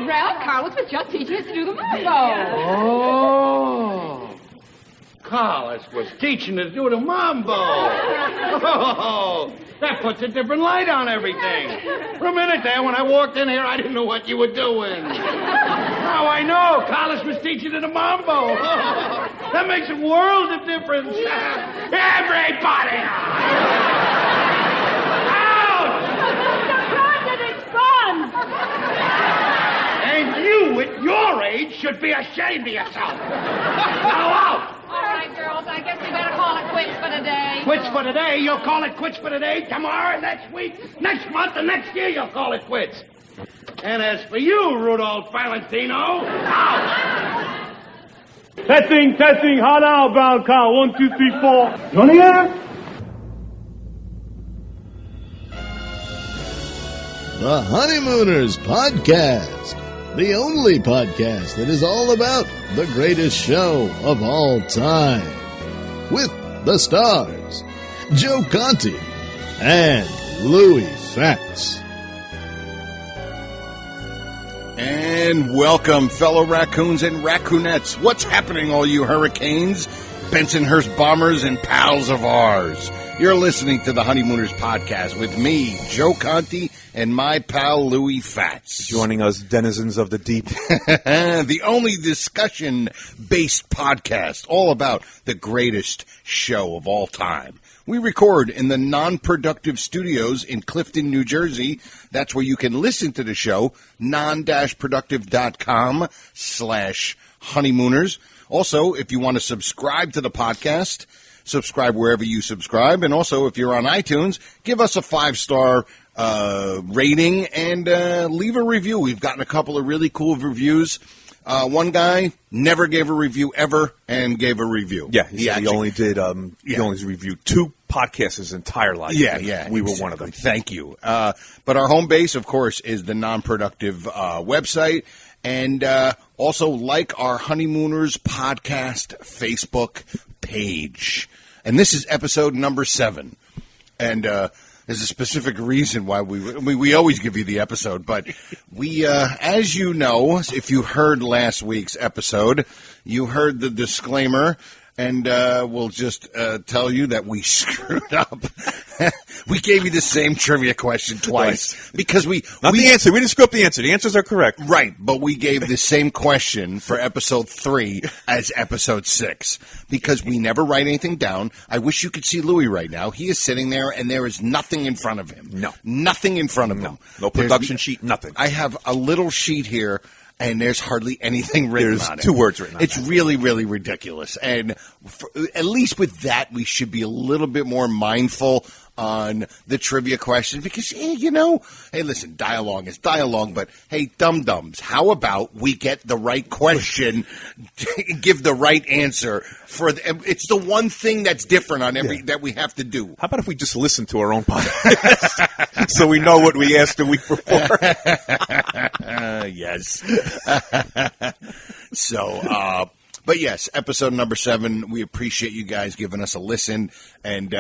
said, Ralph, Carlos was just teaching us to do the mambo. Oh. Carlos was teaching us to do the mambo. Oh, that puts a different light on everything. For a minute there, when I walked in here, I didn't know what you were doing. Now I know. Carlos was teaching us the mambo. That makes a world of difference. Everybody and you, at your age, should be ashamed of yourself. Now out! All right, girls, I guess we better call it quits for today. Quits for today? You'll call it quits for today? Tomorrow, next week, next month, and next year you'll call it quits. And as for you, Rudolph Valentino, out! Testing, how now, bound count. 1, 2, 3, 4. Johnny here? The Honeymooners Podcast. The only podcast that is all about the greatest show of all time. With the stars, Joe Conti and Louis Fatz. And welcome, fellow raccoons and raccoonettes. What's happening, all you hurricanes, Bensonhurst bombers, and pals of ours? You're listening to the Honeymooners Podcast with me, Joe Conti, and my pal Louis Fatz. Joining us, denizens of the deep. The only discussion-based podcast all about the greatest show of all time. We record in the Non-Productive studios in Clifton, New Jersey. That's where you can listen to the show, non-productive.com/honeymooners. Also, if you want to subscribe to the podcast, subscribe wherever you subscribe. And also, if you're on iTunes, give us a 5-star rating and leave a review. We've gotten a couple of really cool reviews. One guy never gave a review ever and gave a review. Yeah, he only reviewed 2 podcasts his entire life. Yeah. We were one of them. Thank you. But our home base, of course, is the Non-Productive website. And also like our Honeymooners Podcast Facebook page. And this is episode number 7. And there's a specific reason why we always give you the episode. But we, as you know, if you heard last week's episode, you heard the disclaimer. And we'll just tell you that we screwed up. We gave you the same trivia question twice. Because the answer. We didn't screw up the answer. The answers are correct. Right, but we gave the same question for episode 3 as episode 6. Because we never write anything down. I wish you could see Louis right now. He is sitting there, and there is nothing in front of him. No. Nothing in front of him. No production sheet, nothing. I have a little sheet here. And there's hardly anything written on it. There's 2 words written on it. It's really, really ridiculous. And at least with that, we should be a little bit more mindful on the trivia questions. Because, hey, listen, dialogue is dialogue. But, hey, dum-dums, how about we get the right question, give the right answer? It's the one thing that's different on that we have to do. How about if we just listen to our own podcast so we know what we asked the week before? Yes. So, but yes, episode number 7. We appreciate you guys giving us a listen, and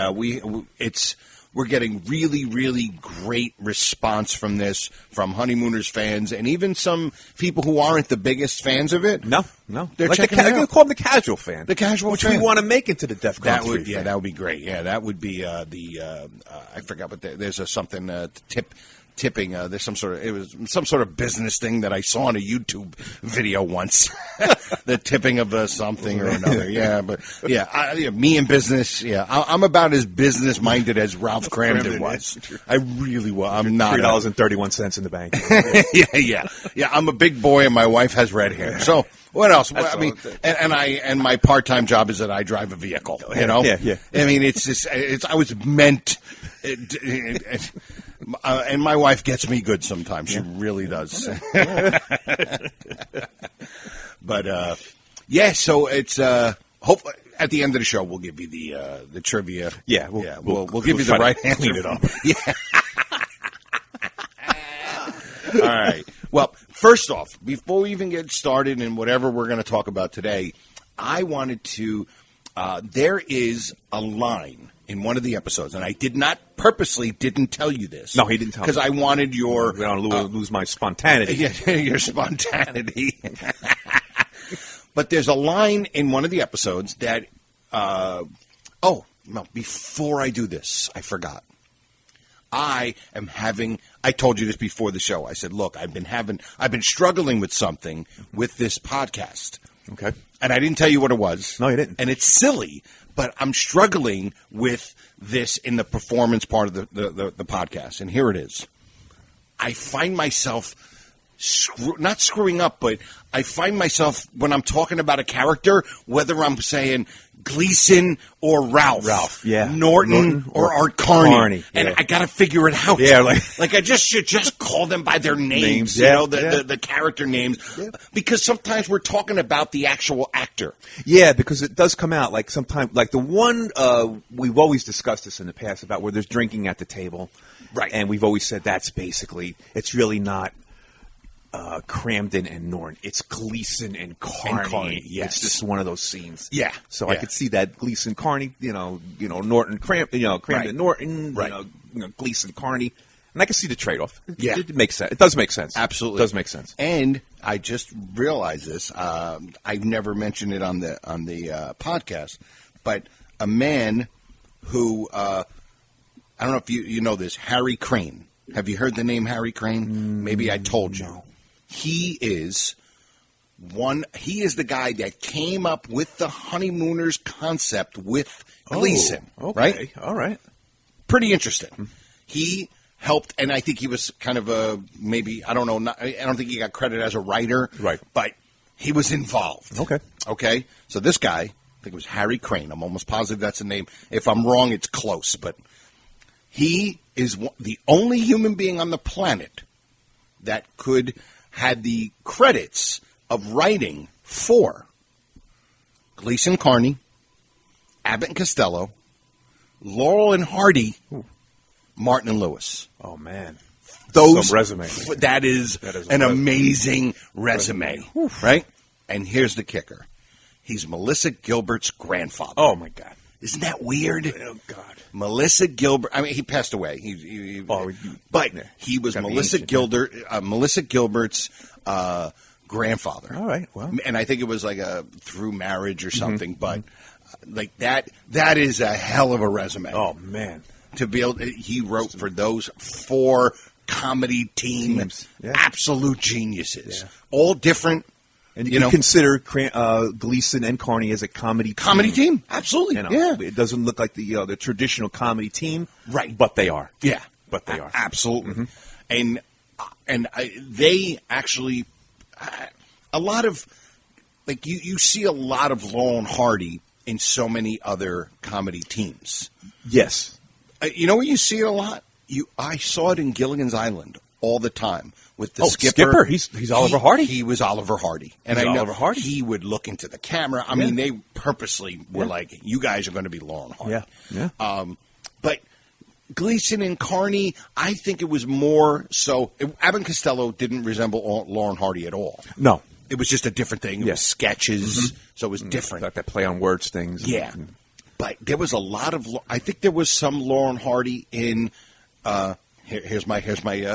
we're getting really, really great response from this, from Honeymooners fans, and even some people who aren't the biggest fans of it. No. They're like checking it out. Call them the casual fan. The casual which fan. we want to make into the DEFCON 3 fan. That would be great. Yeah, that would be I forgot what there's something tipping. There's some sort of business thing that I saw on a YouTube video once. The tipping of something or another. Yeah, but me and business. Yeah, I'm about as business minded as Ralph Cramden was. I really was. I'm not $3.31 in the bank. Yeah. I'm a big boy, and my wife has red hair. So what else? I mean, and my part-time job is that I drive a vehicle. You know. Yeah. I mean, I was meant. And my wife gets me good sometimes. She really does. But so it's hopefully at the end of the show we'll give you the trivia. Yeah, we'll give you the right answer. Clean it up. Yeah. All right. Well, first off, before we even get started in whatever we're going to talk about today, I wanted to. There is a line in one of the episodes, and I didn't tell you this. No, he didn't tell me. Because I wanted your... I don't lose my spontaneity. Your spontaneity. But there's a line in one of the episodes that... before I do this, I forgot. I told you this before the show. I said, look, I've been struggling with something with this podcast. Okay. And I didn't tell you what it was. No, you didn't. And it's silly, but I'm struggling with this in the performance part of the podcast. And here it is. I find myself not screwing up, but I find myself when I'm talking about a character, whether I'm saying Gleason or Ralph, Norton or Art Carney. And I got to figure it out. Yeah, like I should just call them by their names, the character names, because sometimes we're talking about the actual actor. Yeah, because it does come out like sometimes, like the one we've always discussed this in the past about where there's drinking at the table, right? And we've always said that's basically it's really not. Cramden and Norton. It's Gleason and Carney. Yes. It's just one of those scenes. Yeah. So I could see that Gleason Carney, Norton Cramden Norton, right. Gleason Carney. And I can see the trade-off. Yeah. It makes sense. It does make sense. Absolutely. It does make sense. And I just realized this. I've never mentioned it on the podcast, but a man who I don't know if you know this, Harry Crane. Have you heard the name Harry Crane? Maybe I told you. No. He is the guy that came up with the Honeymooners concept with Gleason, okay. Right? All right. Pretty interesting. He helped, and I think he was kind of I don't think he got credit as a writer, right? But he was involved. Okay. So this guy, I think it was Harry Crane. I'm almost positive that's the name. If I'm wrong, it's close, but he is the only human being on the planet that had the credits of writing for Gleason Carney, Abbott and Costello, Laurel and Hardy, Martin and Lewis. Oh, man. Some resume. That is an amazing resume, right? And here's the kicker. He's Melissa Gilbert's grandfather. Oh, my God. Isn't that weird? Oh, God. Melissa Gilbert. I mean, he passed away. He was Melissa Gilbert's grandfather. All right. Well, and I think it was like through marriage or something. But like that is a hell of a resume. Oh man, to be able. He wrote for those 4 comedy teams. Yeah. Absolute geniuses. Yeah. All different. And you consider Gleason and Carney as a comedy team. Absolutely. Yeah. It doesn't look like the traditional comedy team. Right. But they are. Yeah. But they are. Absolutely. And they actually, a lot of, like you see a lot of Laurel and Hardy in so many other comedy teams. Yes. You know where you see it a lot? I saw it in Gilligan's Island all the time. With the Skipper. He's Oliver Hardy. He was Oliver Hardy. And I know he would look into the camera. I mean, they purposely were like, you guys are going to be Laurel and Hardy. Yeah. But Gleason and Carney, I think it was more so. Abbott and Costello didn't resemble Laurel and Hardy at all. No. It was just a different thing. It was sketches, so it was different. Like that play on words things. Yeah. But there was a lot of, I think there was some Laurel and Hardy in, Here's my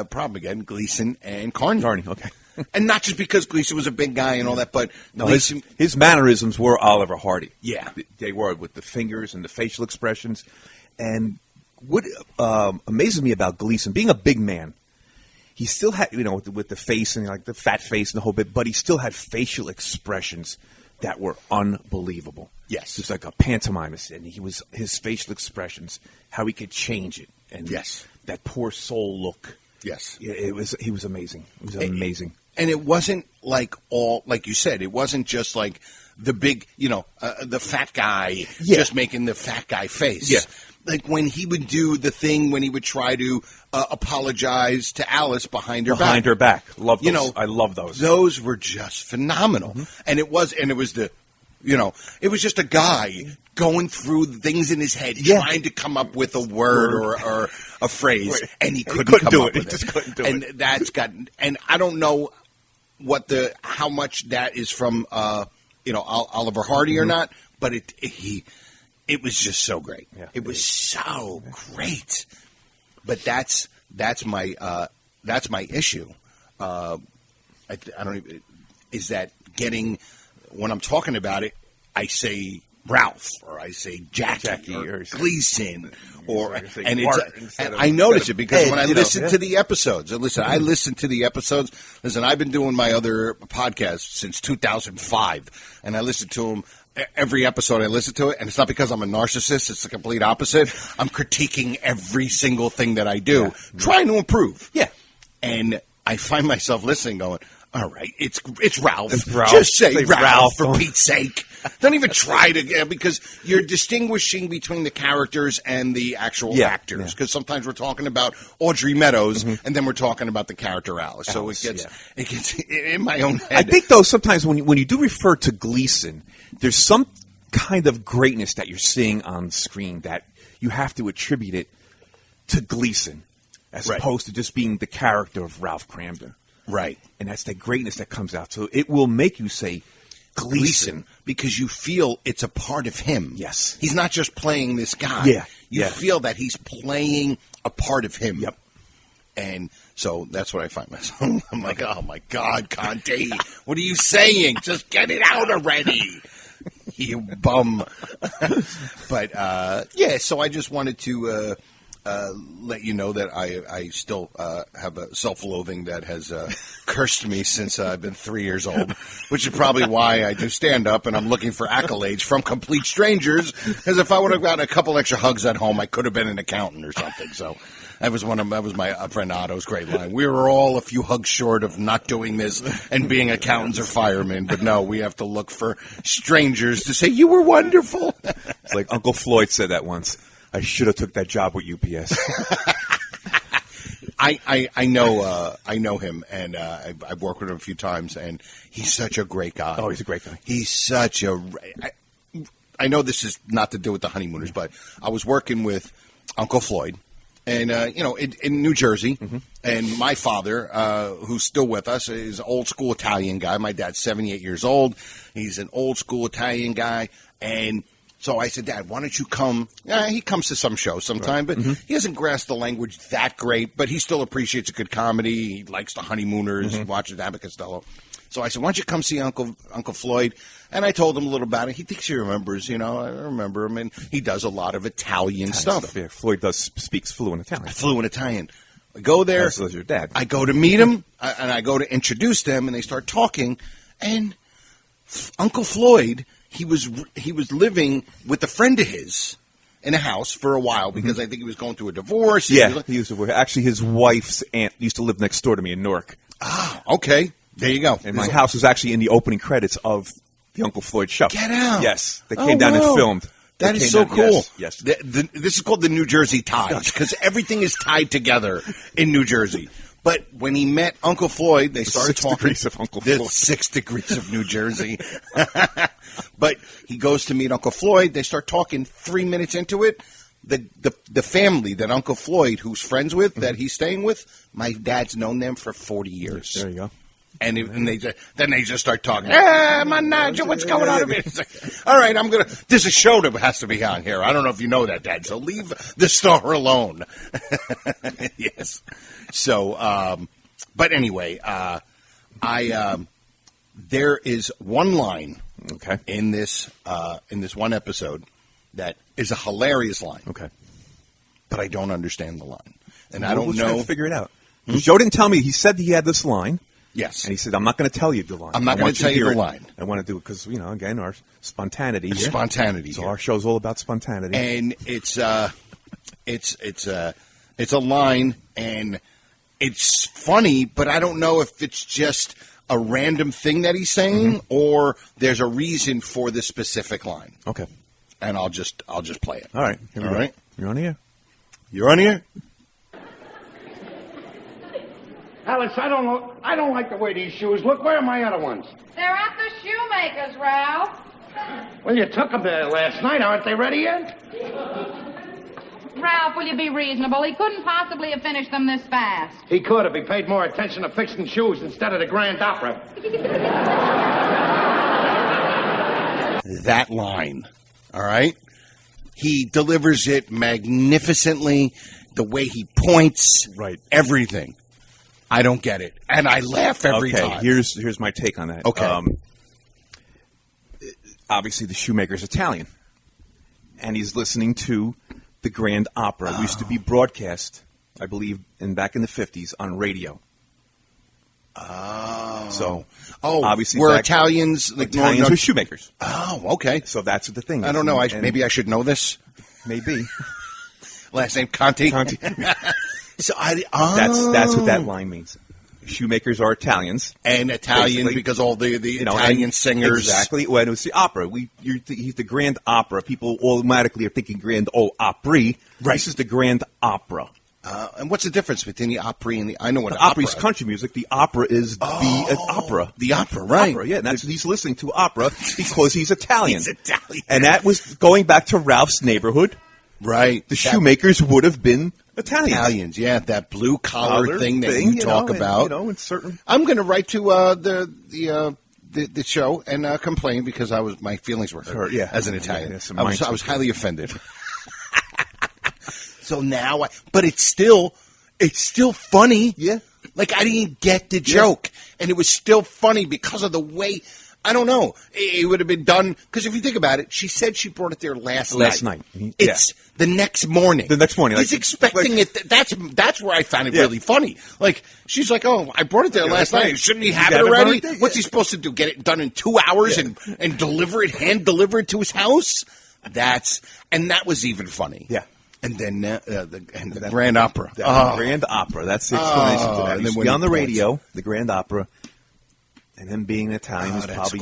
problem again. Gleason and Carney. Okay. And not just because Gleason was a big guy and all that, but Gleason, his mannerisms were Oliver Hardy. Yeah. They were with the fingers and the facial expressions. And what amazes me about Gleason, being a big man, he still had, with the face and like the fat face and the whole bit, but he still had facial expressions that were unbelievable. Yes. Just like a pantomimist. And his facial expressions, how he could change it. And that poor soul look. Yes. He was amazing. It was amazing. And it wasn't like like you said, it wasn't just like the big, the fat guy just making the fat guy face. Yeah. Like when he would do the thing when he would try to apologize to Alice behind her back. Love those. I love those. Those were just phenomenal. And it was just a guy going through things in his head, trying to come up with a word or a phrase, and he couldn't come do up it. with He just couldn't do it. And I don't know how much that is from Oliver Hardy or not, but it was just so great. Yeah. It was so great. But that's my issue. I don't even, is that getting, when I'm talking about it, I say Ralph or I say Jackie or Gleason and I notice it because when I listen to the episodes, I listen to the episodes. Listen, I've been doing my other podcast since 2005, and I listen to them. Every episode I listen to it, and it's not because I'm a narcissist. It's the complete opposite. I'm critiquing every single thing that I do, trying to improve. Yeah. And I find myself listening going, all right, it's Ralph. It's Ralph. Just say Ralph, for Don't- Pete's sake. Don't even try to, because you're distinguishing between the characters and the actual actors. Because sometimes we're talking about Audrey Meadows, and then we're talking about the character Alice. So it gets in my own head. I think, though, sometimes when you do refer to Gleason, there's some kind of greatness that you're seeing on screen that you have to attribute it to Gleason as opposed to just being the character of Ralph Cramden. Right. And that's the greatness that comes out. So it will make you say Gleason because you feel it's a part of him. Yes. He's not just playing this guy. Yeah. You feel that he's playing a part of him. Yep. And so that's what I find myself. I'm like, oh, my God, Conte, what are you saying? Just get it out already, you bum. But, so I just wanted to let you know that I still have a self-loathing that has cursed me since I've been 3 years old, which is probably why I do stand-up and I'm looking for accolades from complete strangers, because if I would have gotten a couple extra hugs at home, I could have been an accountant or something. So that was my friend Otto's great line. We were all a few hugs short of not doing this and being accountants or firemen, but no, we have to look for strangers to say, you were wonderful. It's like Uncle Floyd said that once. I should have took that job with UPS. I know him, and I've worked with him a few times, and he's such a great guy. Oh, he's a great guy. He's such a. I know this is not to do with the Honeymooners, but I was working with Uncle Floyd, and in New Jersey, and my father, who's still with us, is an old school Italian guy. My dad's 78 years old. He's an old school Italian guy, and so I said, Dad, why don't you come? He comes to some shows sometime, but he doesn't grasp the language that great, but he still appreciates a good comedy. He likes the Honeymooners. He watches Abbott Costello. So I said, why don't you come see Uncle Floyd? And I told him a little about it. He thinks he remembers, I remember him, and he does a lot of Italian stuff. Yeah, Floyd speaks fluent Italian. Fluent Italian. I go there. As does your dad. I go to meet him, and I go to introduce them, and they start talking, and Uncle Floyd, he was living with a friend of his in a house for a while because I think he was going through a divorce. He used to. Actually, his wife's aunt used to live next door to me in Newark. Ah, okay. There you go. And my house was actually in the opening credits of the Uncle Floyd show. Get out. Yes. They came down and filmed. That is so cool. Yes. This is called the New Jersey ties because everything is tied together in New Jersey. But when he met Uncle Floyd, they started talking. 6 degrees of Uncle Floyd. There's 6 degrees of New Jersey. But he goes to meet Uncle Floyd. They start talking 3 minutes into it. The family that Uncle Floyd, who's friends with, that he's staying with, my dad's known them for 40 years. There you go. And they just start talking. Hey, Nigel, what's going on? It's like, all right, there's a show that has to be on here. I don't know if you know that, Dad. So leave the star alone. Yes. So, but anyway, there is one line in this one episode that is a hilarious line. Okay. But I don't understand the line, and I don't know. Figure it out. Joe didn't tell me. He said he had this line. Yes. And he said, I'm not going to tell you the line. I'm not going to tell you the line. I want to do it because, again, our spontaneity. Spontaneity. So our show's all about spontaneity. And it's a line, and it's funny, but I don't know if it's just a random thing that he's saying or there's a reason for the specific line. Okay. And I'll just play it. All right. All right. You're on here. You're on here? Alice, I don't like the way these shoes look. Where are my other ones? They're at the shoemaker's, Ralph. Well, you took them there last night. Aren't they ready yet? Ralph, will you be reasonable? He couldn't possibly have finished them this fast. He could if he paid more attention to fixing shoes instead of the Grand Opera. That line, all right? He delivers it magnificently. The way he points, Right. everything. I don't get it, and I laugh every time. Here's my take on that. Okay. Obviously, the shoemaker's Italian, and he's listening to the Grand Opera. It used to be broadcast, I believe, back in the 50s on radio. Oh. So, obviously, we're Italians. Italians were shoemakers. Oh, okay. So that's what the thing is. I don't know. And Maybe I should know this. Maybe. Last name Conti. So That's what that line means. Shoemakers are Italians, and Italian basically. Because all the Italian singers. Exactly. When it's the opera, he's the Grand Opera. People automatically are thinking Grand Ole Opry. Right. This is the Grand Opera. And what's the difference between the Opry and the? I know what the opera is country music. The opera is the opera. The opera, right? Opera, yeah, and that's what he's listening to opera because he's Italian. He's Italian, and that was going back to Ralph's Neighborhood. Right. The shoemakers would have been Italians, yeah, that blue collar thing that you talk about. In certain. I'm going to write to the show and complain because my feelings were hurt. Yeah, as an Italian, I was highly offended. So now, but it's still funny. Yeah, like I didn't get the joke, and it was still funny because of the way. I don't know. It would have been done because if you think about it, she said she brought it there last night. It's the next morning. The next morning, he's expecting it. That's where I found it really funny. Like she's like, "Oh, I brought it there last night. Shouldn't he have it already? What's he supposed to do? Get it done in 2 hours and deliver it, hand deliver it to his house? That was even funny. Yeah. And then the Grand Opera. The Grand Opera. That's the explanation to that. And then when on the radio, the Grand Opera, and then being Italian is probably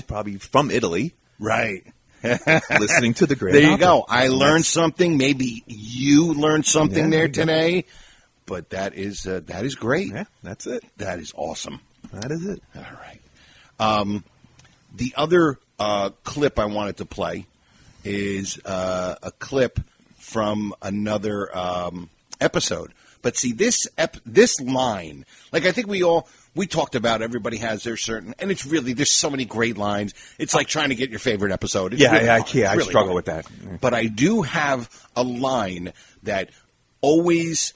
probably from Italy, right? Listening to the Grand There you Opera. go. I learned something. Maybe you learned something there today. But that is great. Yeah, that's it. That is awesome. That is it. All right. The other clip I wanted to play is a clip from another episode. But see, this line, like I think we talked about, everybody has their certain, and it's really, there's so many great lines. It's like trying to get your favorite episode. It's really I really struggle hard. with that. But I do have a line that always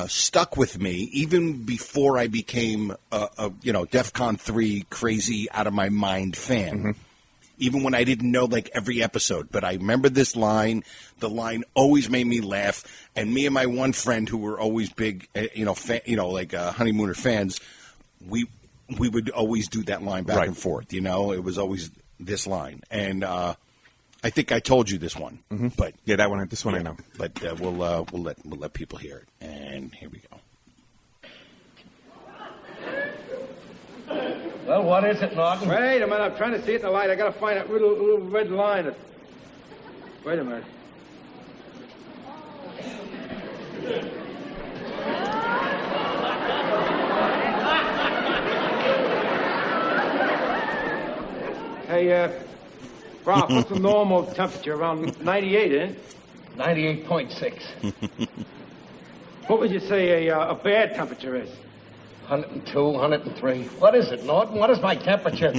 stuck with me, even before I became a DEFCON 3 crazy out of my mind fan. Mm-hmm. Even when I didn't know like every episode, but I remember this line. The line always made me laugh, and me and my one friend who were always big, Honeymooner fans, we would always do that line back and forth. It was always this line, and I think I told you this one, but that one, this one I know. But we'll let people hear it, and here we go. Well, what is it, Norton? Wait a minute, I'm trying to see it in the light. I gotta find that little red line. Wait a minute. Hey, Ralph, what's the normal temperature? Around 98, isn't it? 98.6. What would you say a bad temperature is? 102, 103. What is it, Norton? What is my temperature?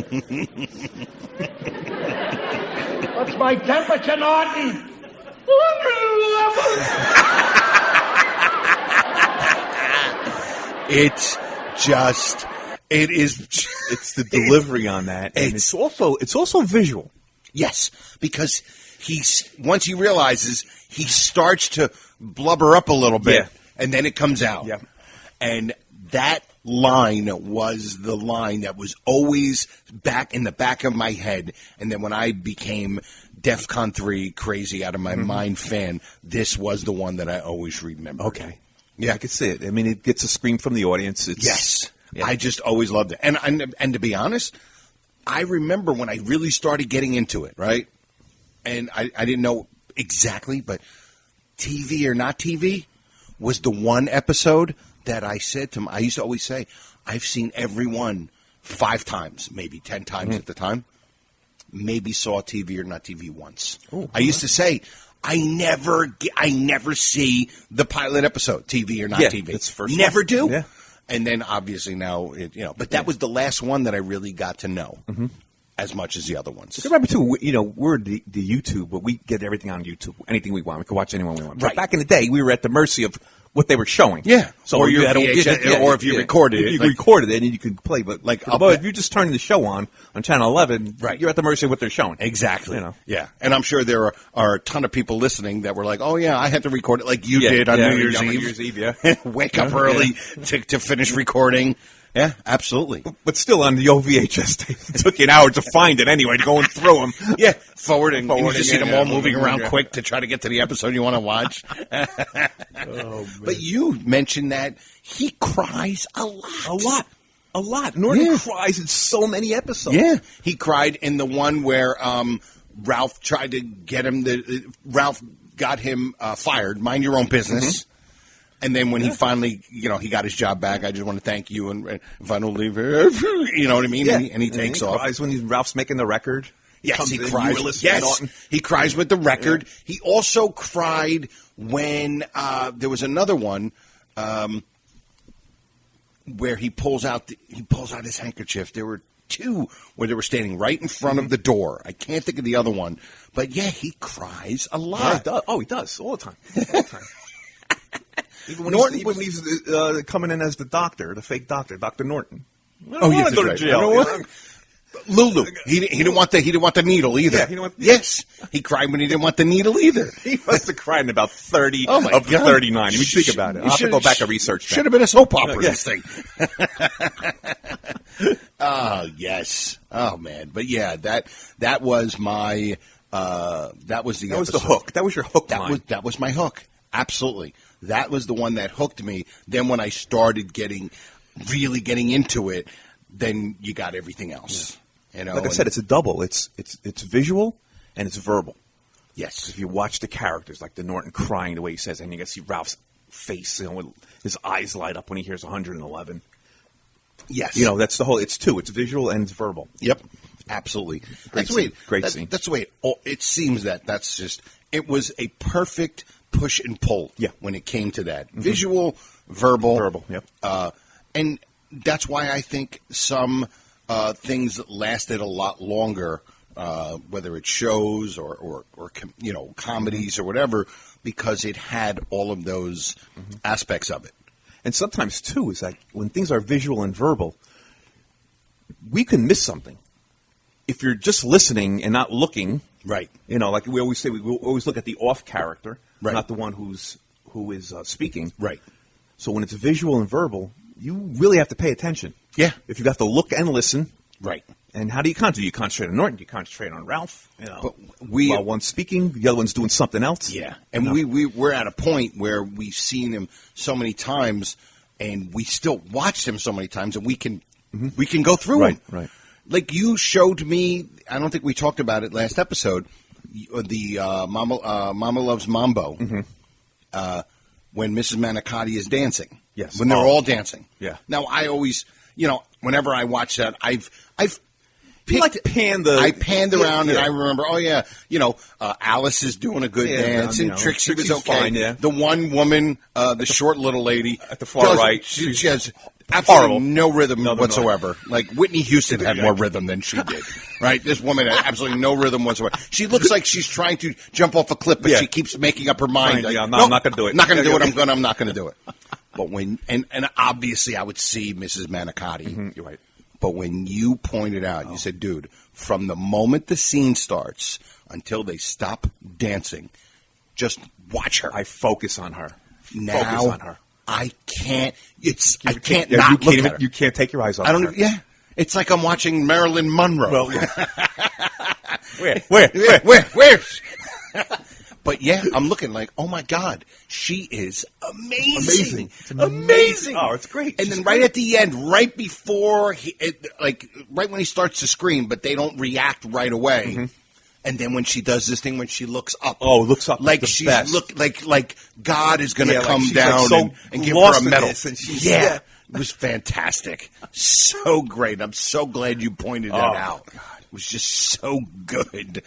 What's my temperature, Norton? 111. It's the delivery on that, and it's also visual. Yes, because once he realizes, he starts to blubber up a little bit, and then it comes out. Yeah. And that line was the line that was always back in the back of my head. And then when I became DEFCON 3 crazy out of my mind fan, this was the one that I always remembered. Okay. Yeah, I could see it. I mean, it gets a scream from the audience. Yes. Yeah. I just always loved it. And to be honest, I remember when I really started getting into it, right? And I didn't know exactly, but TV or not TV was the one episode that I said to him, I used to always say, I've seen every one 5 times, maybe 10 times at the time. Maybe saw TV or not TV once. Ooh, I used to say, I never see the pilot episode, TV or not TV. It's the first never one. do. Yeah. And then obviously now, but that was the last one that I really got to know. as much as the other ones. Remember, too, we're the YouTube, but we get everything on YouTube. Anything we want. We can watch anyone we want. But Right. back in the day, we were at the mercy of what they were showing. Yeah. So Or you your had VHS, or if you recorded it, If you like- recorded it, and you could play. But Like, if you're just turning the show on Channel 11, Right. you're at the mercy of what they're showing. Exactly. You know. Yeah. And I'm sure there are a ton of people listening that were like, oh, yeah, I had to record it like you did on New Year's on Eve. New Year's Eve, yeah. Wake up early to finish recording. Yeah, absolutely. But still, on the OVHS tape, it took you an hour to find it anyway, going through them. Yeah, forwarding. And you just see yeah, them all yeah, moving around yeah. quick to try to get to the episode you want to watch. But you mentioned that he cries a lot. A lot. Norton Yeah. cries in so many episodes. Yeah, he cried in the one where Ralph tried to get him. Ralph got him fired. Mind your own business. And then when he finally, he got his job back, I just want to thank you, and if I don't leave here, you know what I mean? Yeah. And he takes off. Cries when Ralph's making the record. Yes, Comes he in, cries. you were listening to Yes, Norton. he cries with the record. Yeah. He also cried when there was another one where he pulls out his handkerchief. There were two where they were standing right in front of the door. I can't think of the other one, but yeah, he cries a lot. Yeah, he does all the time. All the time. Even when Norton he's coming in as the doctor, the fake doctor, Dr. Norton. Oh, I yes, don't that's go to right. jail. Lulu. He didn't want the needle either. Yeah, he didn't want- Yes, he cried when he didn't want the needle either. He must have cried in about 30 Oh, my of the God. 39. I mean, think about it. I'll have to go back and research that. Should have been a soap opera, Yeah. this thing. Oh, yes. Oh, man. But, yeah, that was my that was the That was episode. the hook. That was your hook line. That was my hook. Absolutely. That was the one that hooked me. Then when I started really getting into it, then you got everything else. You know, Like I said, it's a double. It's visual and it's verbal. yes. If you watch the characters, like the Norton crying the way he says, and you can see Ralph's face, with his eyes light up when he hears 111. Yes. That's the whole. It's two. It's visual and it's verbal. Yep, absolutely. Great scene. That's the way it seems that's just. It was a perfect push and pull. Yeah. When it came to that, visual, verbal. Yep. And that's why I think some things lasted a lot longer, whether it's shows or comedies or whatever, because it had all of those aspects of it. And sometimes, too, is like when things are visual and verbal, we can miss something. If you're just listening and not looking, Right. like we always say, we always look at the off character, Right. not the one who is speaking. Right. So when it's visual and verbal, you really have to pay attention. Yeah. If you have to look and listen, Right. and how do you concentrate? You concentrate on Norton, you concentrate on Ralph. But while one's speaking, the other one's doing something else. Yeah, and we're at a point where we've seen him so many times, and we still watched him so many times, and we can go through him. Right. Like you showed me. I don't think we talked about it last episode. The Mama Loves Mambo. When Mrs. Manicotti is dancing. Yes. When they're all dancing. Yeah. Now I always, whenever I watch that, I've You like panned the- I panned around and Yeah. I remember, Alice is doing a good dance and Trixie was Trixie's okay. fine, yeah. The one woman, the short little lady At the far right. she has absolutely Horrible. no rhythm No. whatsoever. Like Whitney Houston had more rhythm than she did. Right? This woman had absolutely no rhythm whatsoever. She looks like she's trying to jump off a cliff, but Yeah. she keeps making up her mind. Fine, Like, I'm not gonna do it. Not going to do it. I'm not going to do it. But when and obviously I would see Mrs. Manicotti. You're right. But when you pointed out, you said, dude, from the moment the scene starts until they stop dancing, just watch her. I focus on her. Now, Focus on her. I can't. I can't Yeah, not you look can't at even, her. you can't take your eyes off I don't. her. Yeah, it's like I'm watching Marilyn Monroe. Well, yeah. Where? But yeah, I'm looking like, oh my God, she is amazing. Amazing. Oh, it's great. And She's then right great. at the end, right before, right when he starts to scream, but they don't react right away. And then when she does this thing, when she looks up, looks up like the she's best. like God is going to Yeah, like come she's down like so and give her lost a in medal. this, and she's- yeah, yeah. it was fantastic, so great. I'm so glad you pointed that out. It was just so good.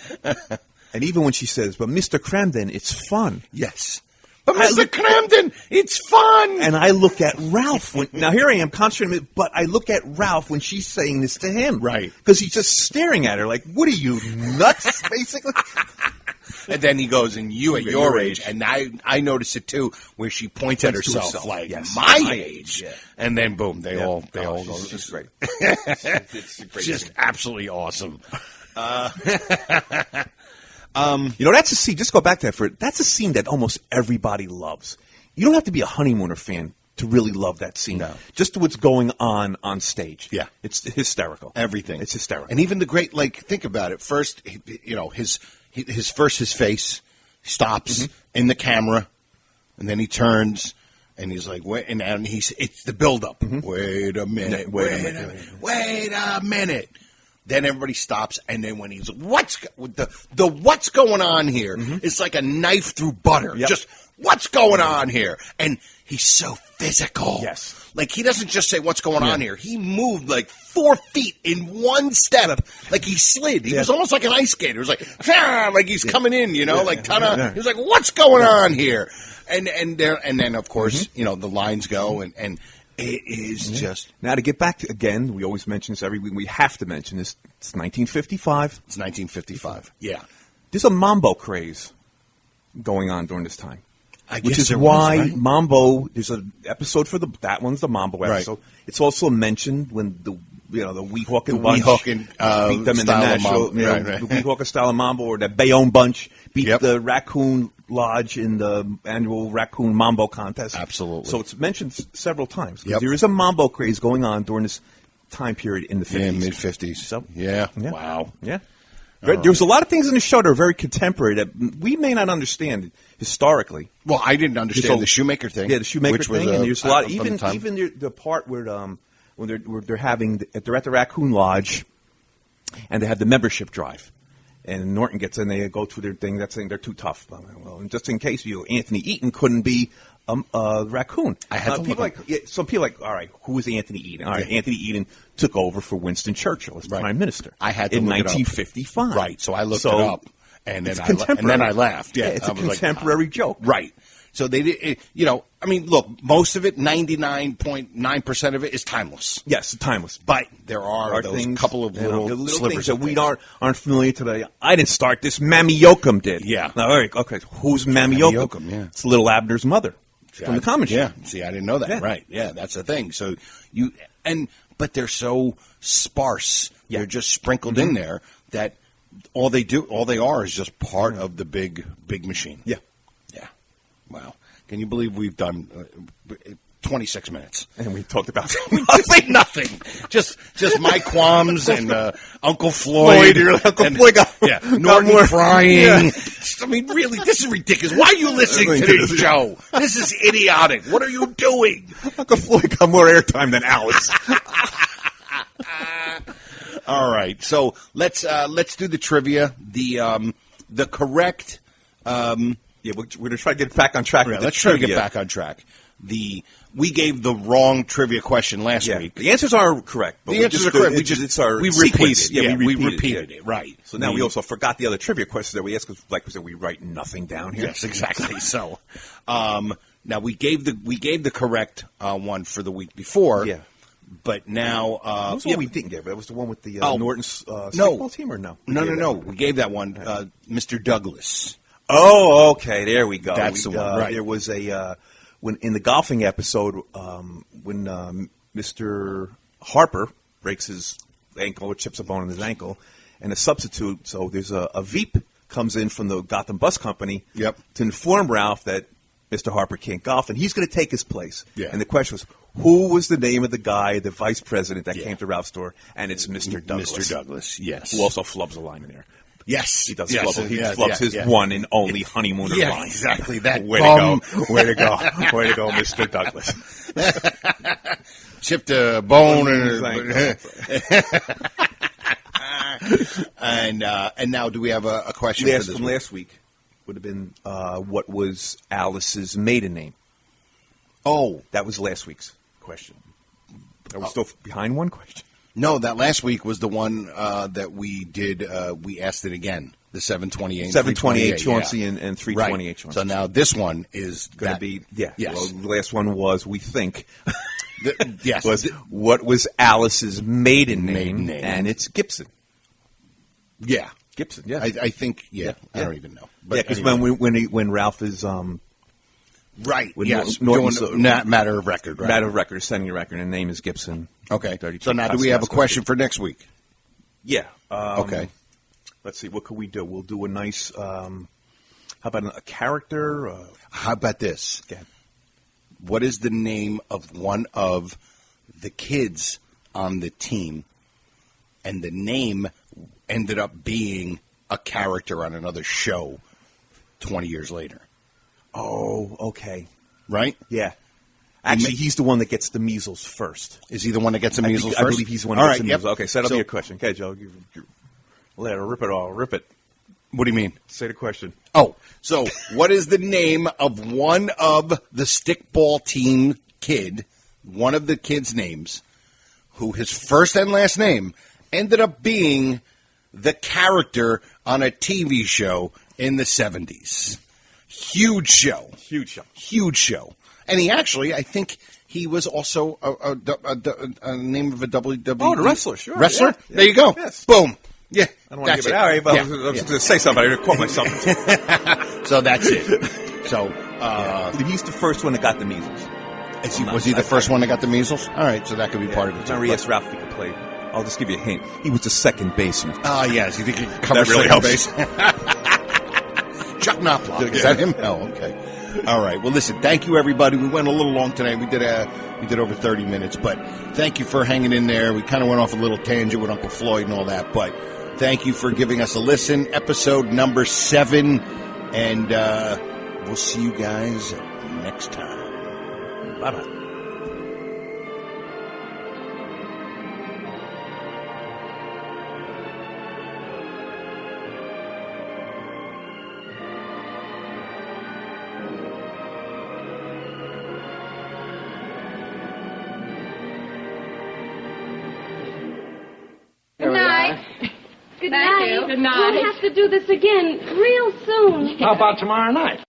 And even when she says, "But Mr. Crandon, it's fun." Yes. But Mr. Cramden, it's fun. And I look at Ralph. Now, here I am concentrating, but I look at Ralph when she's saying this to him. Right. Because he's just staring at her like, what are you, nuts, basically? And then he goes, and you at your age. And I noticed it, too, where she points at herself like, my age. Yeah. And then, boom, they all go. It's just great. It's great. Just absolutely awesome. That's a scene. Just go back to that that's a scene that almost everybody loves. You don't have to be a Honeymooner fan to really love that scene. No. Just what's going on stage. Yeah. It's hysterical. Everything. It's hysterical. And even the great, think about it. First, his face stops in the camera, and then he turns, and he's like, wait, and it's the build-up. Wait a minute. Wait a minute. Then everybody stops, and then when he's what's going on here? It's like a knife through butter. Yep. Just what's going on here? And he's so physical. Yes. Like he doesn't just say what's going on here. He moved like 4 feet in one step. Like he slid. He was almost like an ice skater. It was like he's coming in. Like ta-da. He was like, what's going on here? And then of course the lines go and. It is just... Now, to get back to, again, we always mention this every week. We have to mention this. It's 1955. It's 1955. Yeah. There's a Mambo craze going on during this time. Which is why right? Mambo, there's an episode for that one's the Mambo episode. Right. It's also mentioned when the Weehawken bunch Weehawken, beat them in the national, the Weehawken style of Mambo, or the Bayonne bunch beat the Raccoon Lodge in the annual Raccoon Mambo contest. Absolutely. So it's mentioned several times. There is a Mambo craze going on during this time period in the 50s. Yeah, mid-50s. So, yeah. Wow. Yeah. There was a lot of things in the show that are very contemporary that we may not understand historically. Well, I didn't understand the shoemaker thing. Yeah, the shoemaker which thing, was and there's a lot. Even the part where when they're at the Raccoon Lodge, and they have the membership drive, and Norton gets in, they go through their thing. That's saying they're too tough. Well, and just in case Anthony Eaton couldn't be Raccoon. I had to look some people all right, who is Anthony Eaton? All right, Anthony Eaton took over for Winston Churchill as prime minister. I had to in look 1955. Right, so I looked it up, and then I laughed. Yeah, it's a contemporary joke. Right. So they did, look, most of it, 99.9% of it is timeless. Yes, timeless. But there are those things, couple of little things slivers that we aren't familiar today. I didn't start this. Mammy Yoakum did. Yeah. Now, okay, who's Mammy Yoakum? Yeah. It's Little Abner's mother from the comic show. Yeah, see, I didn't know that. Yeah. Right, yeah, that's the thing. So but they're so sparse. Yeah. They're just sprinkled in there that all they are is just part of the big machine. Yeah. Yeah. Wow. Can you believe we've done 26 minutes? And we talked about nothing. Just my qualms and Uncle Floyd. Uncle Floyd got Norton crying. Yeah. I mean, really, this is ridiculous. Why are you listening to this show? This is idiotic. What are you doing? Uncle Floyd got more airtime than Alice. All right, so let's do the trivia. The correct. Yeah, we're going to try to get back on track. Yeah, let's try to get back on track. We gave the wrong trivia question last week. The answers are correct. But the answers are correct. We repeated. Yeah, we repeated it. Right. So now we also forgot the other trivia questions that we asked. Because, like we said, we write nothing down here. Yes, exactly. So, now we gave the correct one for the week before. Yeah. But now, what was the one we didn't give? That was the one with the Norton's football team, or no? No. We gave that one, Mr. Douglas. Oh, okay. There we go. That's the one. Right. There was when in the golfing episode when Mr. Harper breaks his ankle or chips a bone in his ankle, and a substitute. So there's a Veep comes in from the Gotham Bus Company to inform Ralph that Mr. Harper can't golf, and he's going to take his place. Yeah. And the question was, who was the name of the guy, the vice president that came to Ralph's store? And it's Mr. Douglas. Mr. Douglas, yes. Who also flubs a line in there. Yes. He does yes. flub. He flubs his one and only Honeymooner line. Exactly. That Way to go. Way to go. Way to go, Mr. Douglas. Chipped a bone and now do we have a question for this from last week? Would have been what was Alice's maiden name? Oh, that was last week's question. Are we still behind one question? No, that last week was the one that we did. We asked it again The 728, 728 Chauncey yeah. and 328 Right. Chauncey. So now this one is going to be, yeah. Yes. Well, the last one was, we think, yes. was what was Alice's maiden name, and it's Gibson. Yeah. Gibson, yeah. I think, yeah. I don't even know. But yeah, because anyway. when Ralph is... right, yes. Norton's, doing matter of record, right? Matter of record, sending a record, and the name is Gibson. Okay. So now do we have a question for next week? Yeah. Okay. Let's see, what could we do? We'll do a nice, how about a character? How about this? Okay. What is the name of one of the kids on the team? And the name ended up being a character on another show 20 years later. Oh, okay. Right? Yeah. Actually, he's the one that gets the measles first. Is he the one that gets the measles first? I believe he's the one that gets the measles. Yep. Okay, so that'll be a question. Okay, Joe. Let her rip it all. Rip it. What do you mean? Say the question. Oh, so what is the name of one of the stickball team kid, one of the kids' names, who his first and last name ended up being the character on a TV show in the 70s? Huge show. Huge show. Huge show. And he actually, I think he was also a name of a WWE. Oh, the wrestler, sure. Wrestler? Yeah. There you go. Yes. Boom. Yeah. I don't want to give it out, but I was going to say something. I didn't quote myself. So that's it. So he's the first one that got the measles. Was he the first one that got the measles? All right, so that could be part of it. Remember, yes, Ralph, he could play. I'll just give you a hint. He was the second baseman. Oh, yes. You think he could cover that really second helps. base? Chuck Knopfler. Is that him? Oh, okay. All right. Well, listen, thank you, everybody. We went a little long tonight. We did over 30 minutes, but thank you for hanging in there. We kind of went off a little tangent with Uncle Floyd and all that, but thank you for giving us a listen. Episode number 7, and we'll see you guys next time. Bye-bye. Good night. Good Thank night. you. Good night. We'll have to do this again real soon. How about tomorrow night?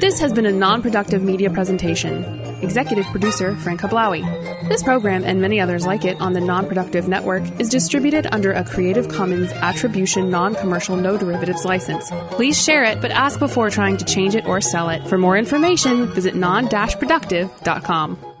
This has been a non-productive media presentation. Executive producer Frank Hablawi. This program and many others like it on the Non-Productive Network is distributed under a Creative Commons Attribution Non-Commercial No Derivatives license. Please share it, but ask before trying to change it or sell it. For more information, visit non-productive.com.